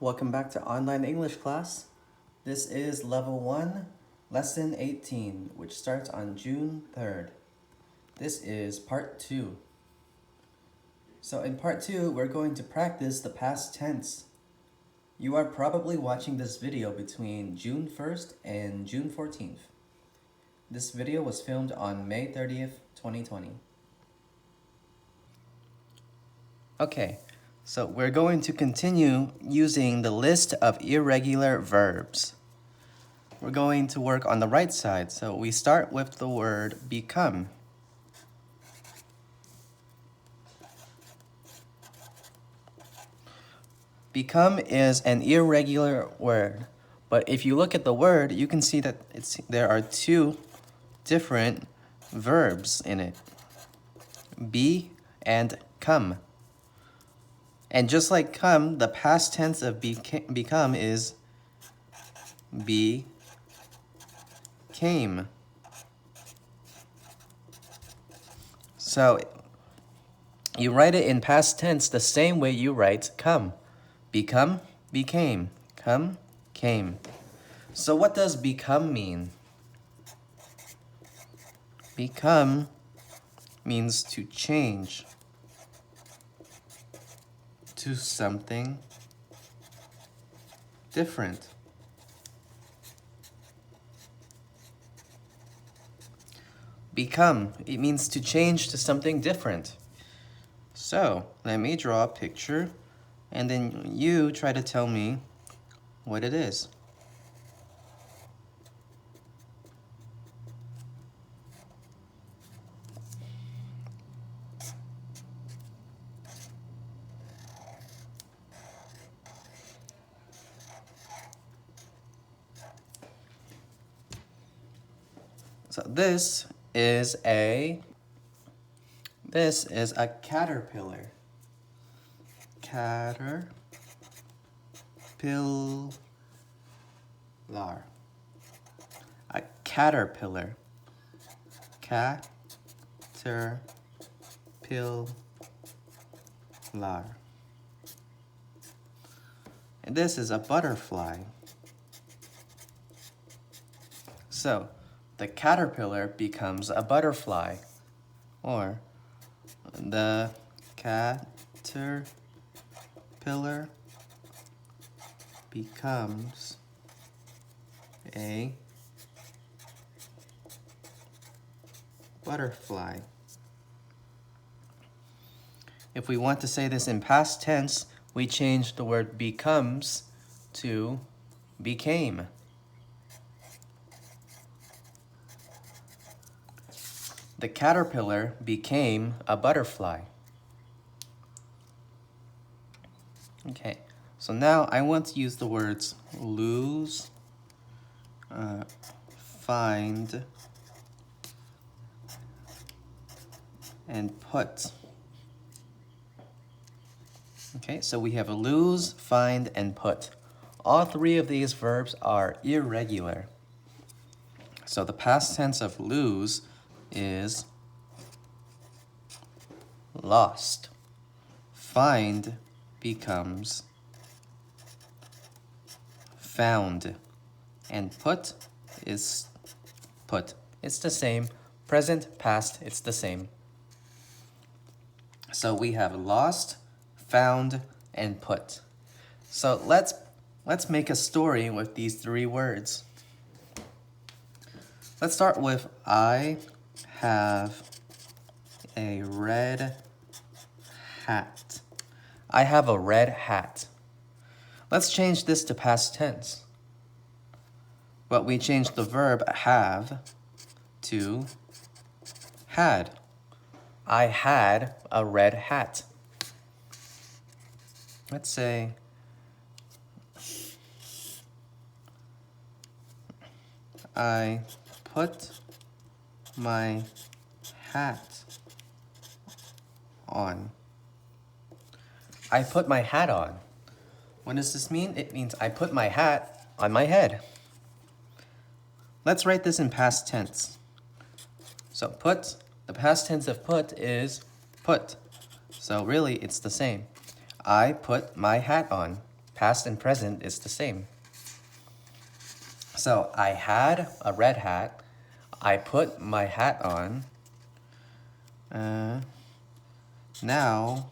Welcome back to online English class. This is level 1, lesson 18, which starts on June 3rd. This is part 2. So in part 2, we're going to practice the past tense. You are probably watching this video between June 1st and June 14th. This video was filmed on May 30th, 2020. Okay, so we're going to continue using the list of irregular verbs. We're going to work on the right side, so we start with the word become. Become is an irregular word, but if you look at the word, you can see that there are two different verbs in it. Be and come. And just like come, the past tense of become is became. So you write it in past tense the same way you write come. Become, became, come, came. So what does become mean? Become means to change to something different. Become, it means to change to something different. So let me draw a picture and then you try to tell me what it is. So this is a caterpillar. Caterpillar. A caterpillar. Caterpillar. And this is a butterfly. So the caterpillar becomes a butterfly, or the caterpillar becomes a butterfly. If we want to say this in past tense, we change the word becomes to became. The caterpillar became a butterfly. Okay, so now I want to use the words lose, find, and put. Okay, so we have lose, find, and put. All three of these verbs are irregular. So the past tense of lose is lost. Find becomes found. And put is put. It's the same. Present, past, it's the same. So we have lost, found, and put. So let's make a story with these three words. Let's start with I have a red hat. I have a red hat. Let's change this to past tense. But we changed the verb have to had. I had a red hat. Let's say I put my hat on. I put my hat on. What does this mean? It means I put my hat on my head. Let's write this in past tense. So put, the past tense of put is put. So really, it's the same. I put my hat on. past and present is the same. So I had a red hat. I put my hat on. Now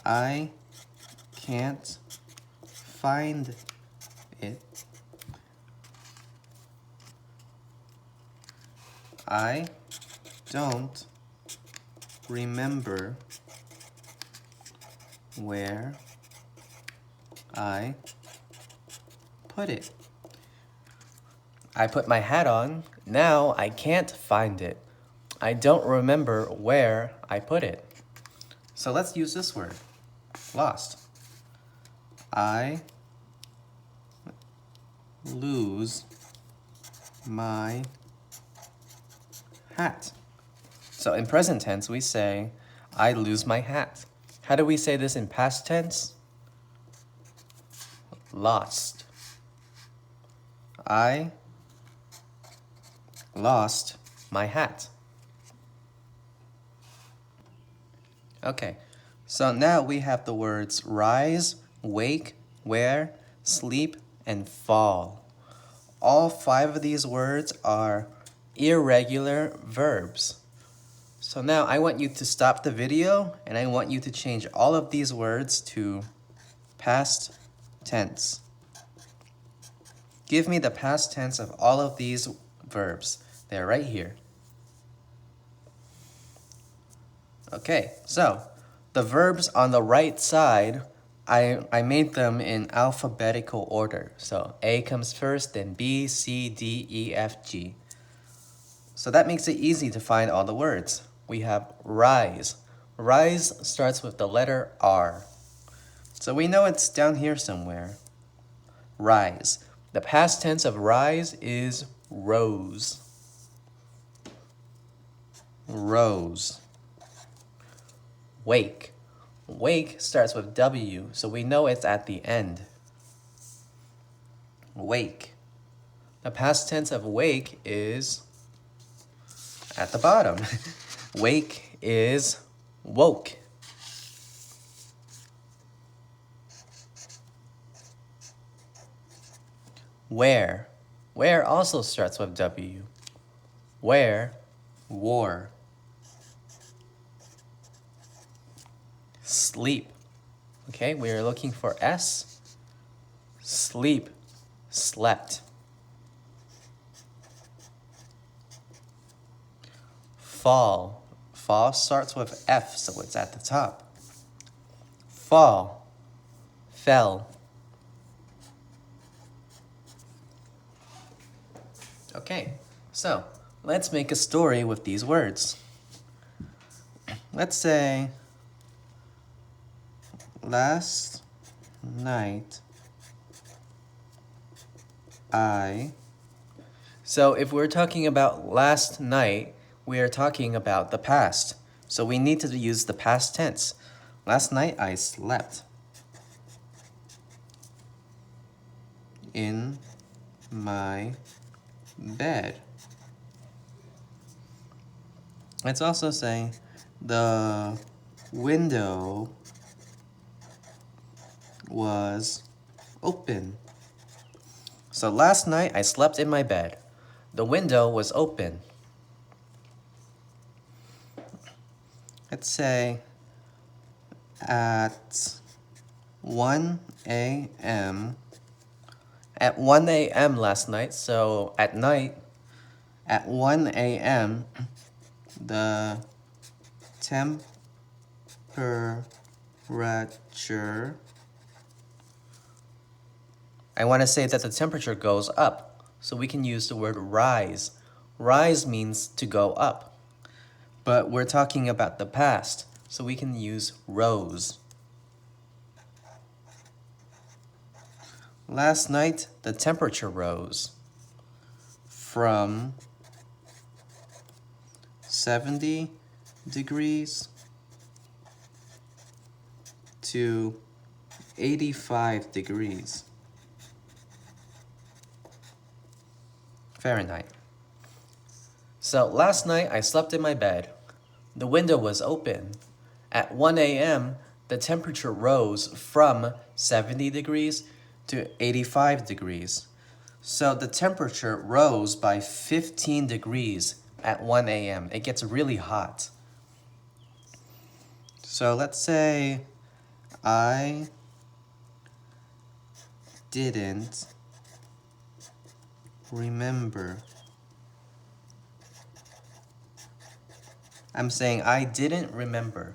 I can't find it. I don't remember where I put it. I put my hat on. Now I can't find it. I don't remember where I put it. So let's use this word, lost. I lose my hat. So in present tense, we say, I lose my hat. How do we say this in past tense? Lost. I lost my hat. Okay, so now we have the words rise, wake, wear, sleep, and fall. All 5 of these words are irregular verbs. So now I want you to stop the video and I want you to change all of these words to past tense. Give me the past tense of all of these verbs. They're right here. Okay, so the verbs on the right side, I made them in alphabetical order. So A comes first, then B, C, D, E, F, G. So that makes it easy to find all the words. We have rise. Rise starts with the letter R. So we know it's down here somewhere. Rise. The past tense of rise is rose. Rose. Wake. Wake starts with W, so we know it's at the end. Wake. The past tense of wake is at the bottom. Wake is woke. Wear. Wear also starts with W. Wear, wore. Sleep. Okay, we are looking for S. Sleep, slept. Fall. Fall starts with F, so it's at the top. Fall, fell. Okay, so let's make a story with these words. Let's say, last night So if we're talking about last night, we are talking about the past. So we need to use the past tense. Last night I slept in my bed. Let's also say the window was open. So last night I slept in my bed. The window was open. Let's say at 1 a.m. At 1 a.m. last night, so at night, at 1 a.m., the temperature, I want to say that the temperature goes up, so we can use the word rise. Rise means to go up, but we're talking about the past, so we can use rose. Last night, the temperature rose from 70 degrees to 85 degrees Fahrenheit. So last night I slept in my bed. The window was open. At 1 a.m., the temperature rose from 70 degrees to 85 degrees. So the temperature rose by 15 degrees at 1 a.m. It gets really hot. So let's say I didn't remember. I'm saying I didn't remember.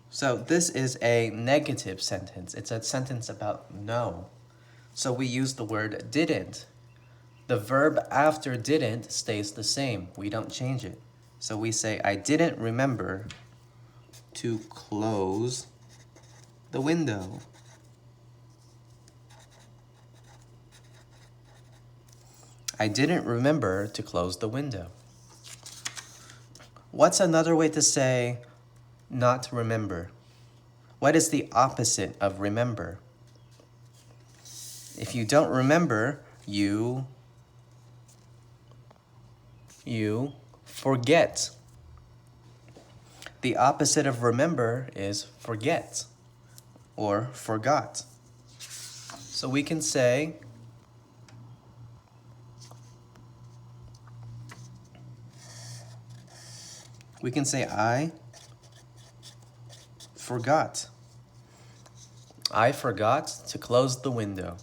So this is a negative sentence. It's a sentence about no. So we use the word didn't. The verb after didn't stays the same. We don't change it. So we say, I didn't remember to close the window. I didn't remember to close the window. What's another way to say not remember? What is the opposite of remember? If you don't remember, you forget. The opposite of remember is forget or forgot. So we can say I forgot. I forgot to close the window.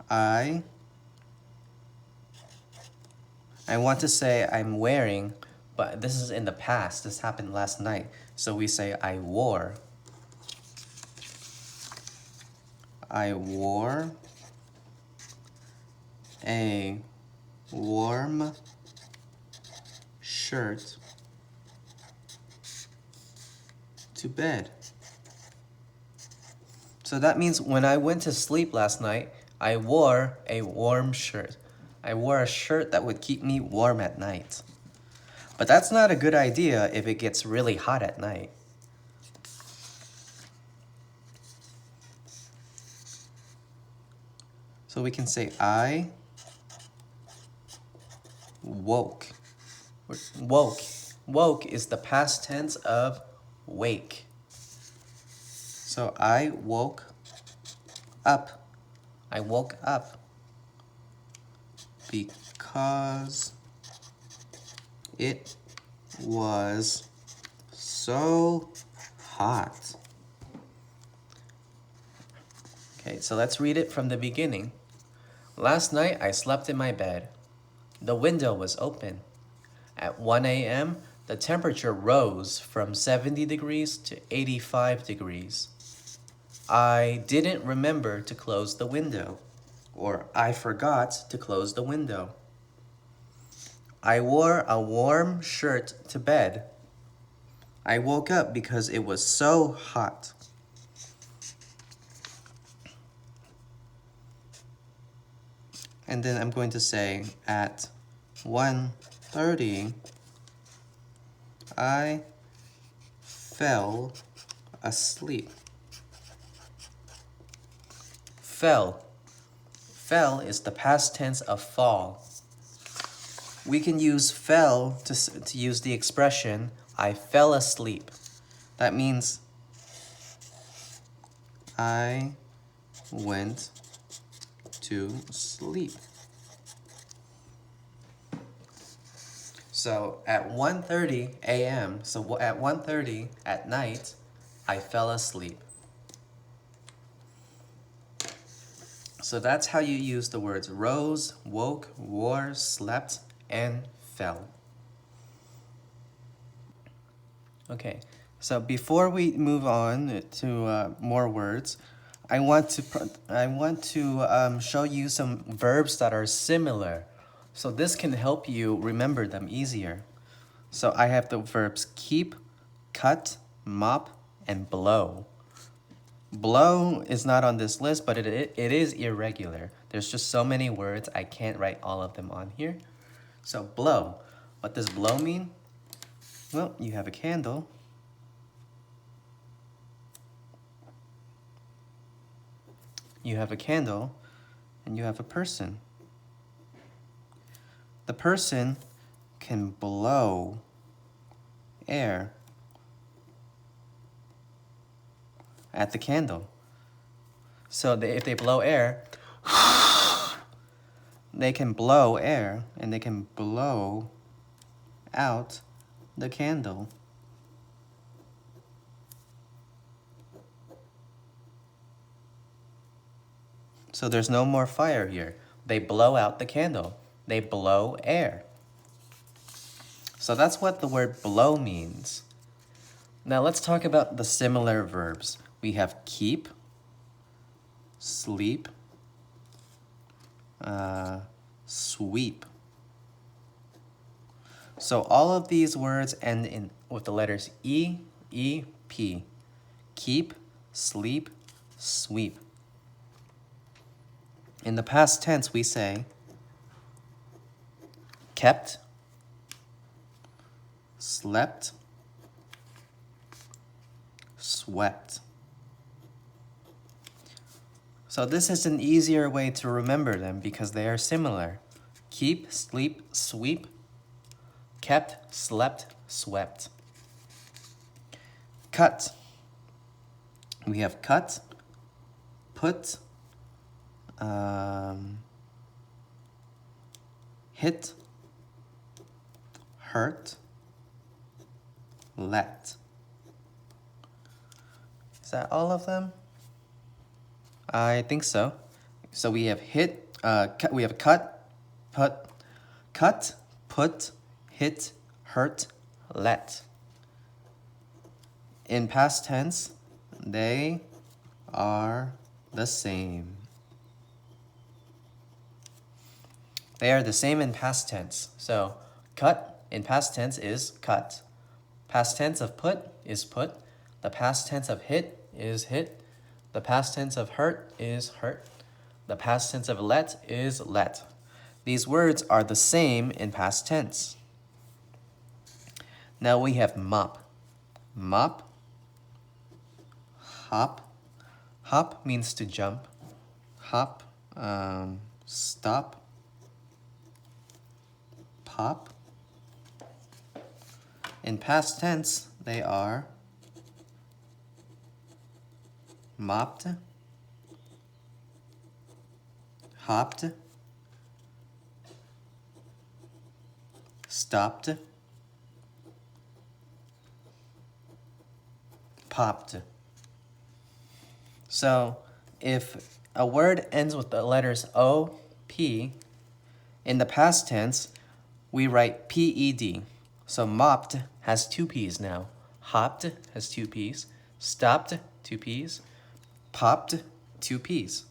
I want to say I'm wearing, but this is in the past. This happened last night. So we say I wore. I wore a warm shirt to bed. So that means when I went to sleep last night, I wore a warm shirt. I wore a shirt that would keep me warm at night. But that's not a good idea if it gets really hot at night. So we can say I woke. Woke is the past tense of wake. So I woke up. I woke up because it was so hot. Okay, so let's read it from the beginning. Last night I slept in my bed. The window was open. At 1 a.m., the temperature rose from 70 degrees to 85 degrees. I didn't remember to close the window, or I forgot to close the window. I wore a warm shirt to bed. I woke up because it was so hot. And then I'm going to say at 1:30, I fell asleep. Fell is the past tense of fall. We can use fell to use the expression, I fell asleep. That means I went to sleep. So at 1:30 a.m., so at 1:30 at night, I fell asleep. So that's how you use the words rose, woke, wore, slept, and fell. Okay, so before we move on to more words, I want to show you some verbs that are similar. So this can help you remember them easier. So I have the verbs keep, cut, mop, and blow. Blow is not on this list, but it is irregular. There's just so many words, I can't write all of them on here. So blow. What does blow mean? Well, you have a candle. You have a candle, and you have a person. The person can blow air at the candle. So if they blow air, they can blow air and they can blow out the candle. So there's no more fire here. They blow out the candle. They blow air. So that's what the word blow means. Now let's talk about the similar verbs. We have keep, sleep, sweep. So all of these words end with the letters E, E, P. Keep, sleep, sweep. In the past tense, we say kept, slept, swept. So this is an easier way to remember them because they are similar. Keep, sleep, sweep, kept, slept, swept. Cut. We have cut, put, hit, hurt, let. Is that all of them? I think so. So we have we have cut, put, hit, hurt, let. In past tense, they are the same. They are the same in past tense. So cut in past tense is cut. Past tense of put is put. The past tense of hit is hit. The past tense of hurt is hurt. The past tense of let is let. These words are the same in past tense. Now we have mop. Mop, hop. Hop means to jump. Hop, stop. Pop. In past tense, they are mopped, hopped, stopped, popped. So if a word ends with the letters O, P, in the past tense, we write P-E-D. So mopped has two P's now. Hopped has two P's. Stopped, two P's. Popped, two P's.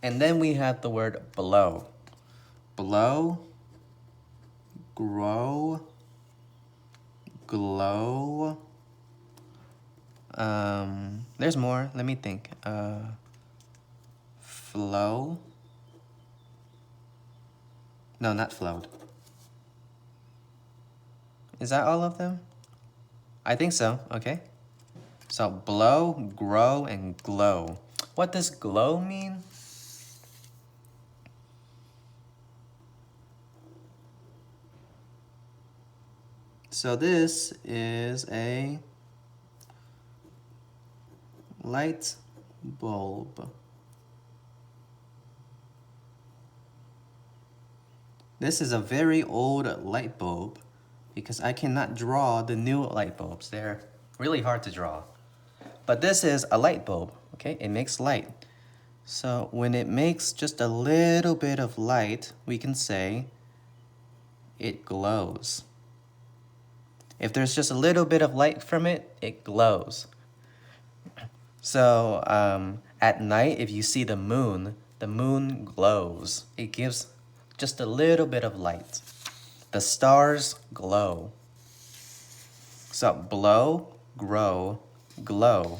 And then we have the word blow. Blow, grow, glow. There's more. Let me think. Flow. No, not flowed. Is that all of them? I think so. Okay. So blow, grow, and glow. What does glow mean? So this is a light bulb. This is a very old light bulb because I cannot draw the new light bulbs. They're really hard to draw. But this is a light bulb, okay? It makes light. So when it makes just a little bit of light, we can say it glows. If there's just a little bit of light from it, it glows. So at night, if you see the moon glows. It gives just a little bit of light. The stars glow. So blow, grow, glow.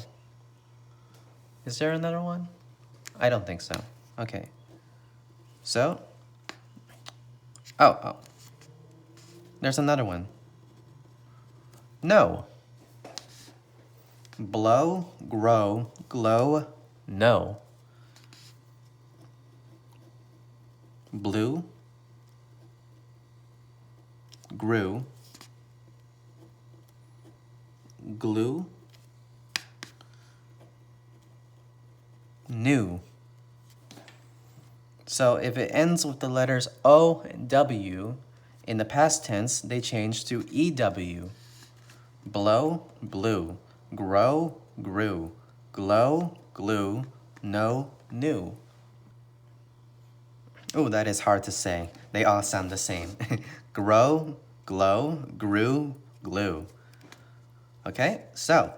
Is there another one? I don't think so. Okay. So, oh. There's another one. No. Blow, grow, glow, no. Blue, grew, glue, new. So if it ends with the letters O and W, in the past tense, they change to EW. Blow, blew. Grow, grew. Glow, glue. Know, knew. Oh, that is hard to say. They all sound the same. Grow, glow, grew, glue. Okay, so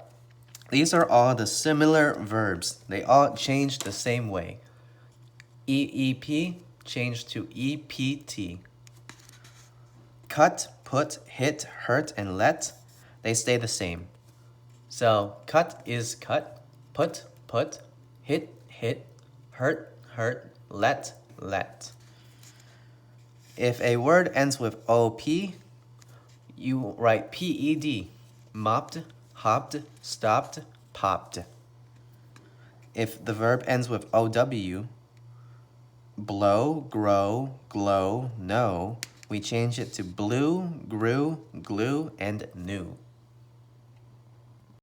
these are all the similar verbs. They all change the same way. EEP changed to EPT. Cut, put, hit, hurt, and let, they stay the same. So cut is cut, put, hit, hurt, let. If a word ends with OP, you write PED. Mopped, hopped, stopped, popped. If the verb ends with OW, blow, grow, glow, know, we change it to blew, grew, glue, and knew.